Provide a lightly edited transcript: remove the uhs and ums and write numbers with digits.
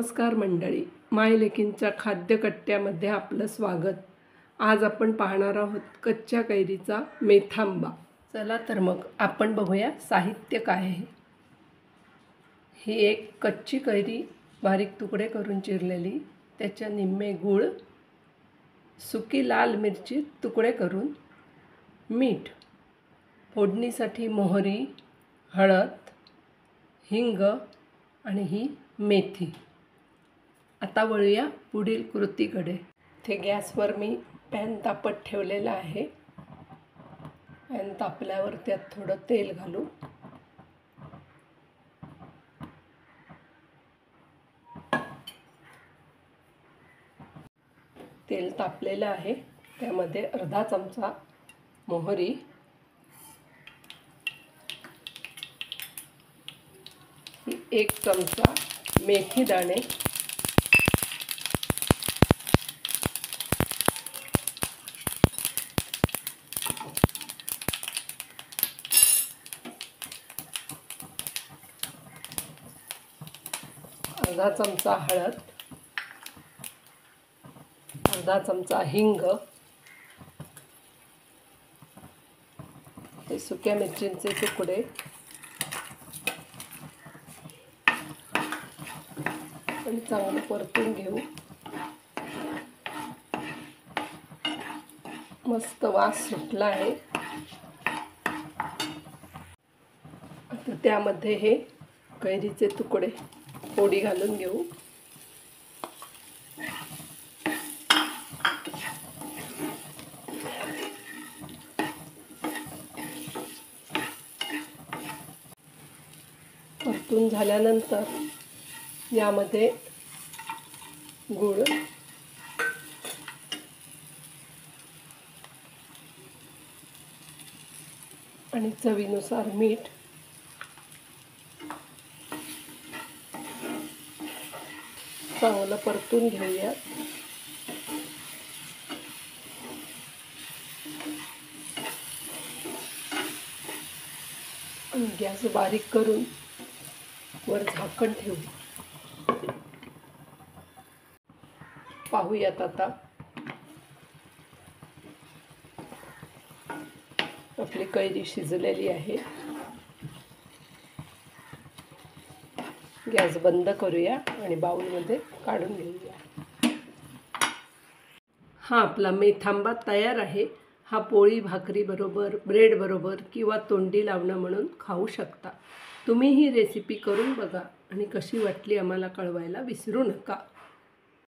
नमस्कार मंडळी, मायलेकींच्या खाद्यकट्ट्यामध्ये आपलं स्वागत। आज आपण पाहणार आहोत कच्च्या कैरीचा मेथांबा। चला तर मग आपण बघूया साहित्य काय आहे। ही एक कच्ची कैरी बारीक तुकडे करून चिरलेली, त्याच्या निम्मे गूळ, सुकी लाल मिरची तुकडे करून, मीठ, फोडणीसाठी मोहरी, हळद, हिंग आणि ही मेथी। आता वळूया पुढील कृतीकडे। ते गॅसवर मी पॅन तापत ठेवलेला आहे। पॅन तापल्यावर त्यात थोडं तेल घालू। तेल तापलेलं आहे, त्यामध्ये अर्धा चमचा मोहरी, एक चमचा मेथी दाणे, अर्धा चमचा हळद, अर्धा चमचा हिंग, हे सुक्या मिरचींचे तुकडे, आणि चांगलं परतून घेऊ। मस्त वास सुटला आहे। आता त्यामध्ये हे कैरीचे तुकडे फोडी घालून घेऊ। परतून झाल्यानंतर यामध्ये गूळ, आणि चवीनुसार मीठ, चांगलं परतून घेऊया। आणि गॅस बारीक करून वर झाकण ठेवू। पाहूयात आता आपली कैरी शिजलेली आहे। गॅस बंद करूया आणि बाउलमध्ये काढून घेऊया। हा आपला मेथांबा तयार आहे। हा पोळी भाकरी बरोबर, ब्रेड बरोबर किंवा तोंडी लावणं म्हणून खाऊ शकता। तुम्ही ही रेसिपी करून बघा आणि कशी वाटली आम्हाला कळवायला विसरू नका।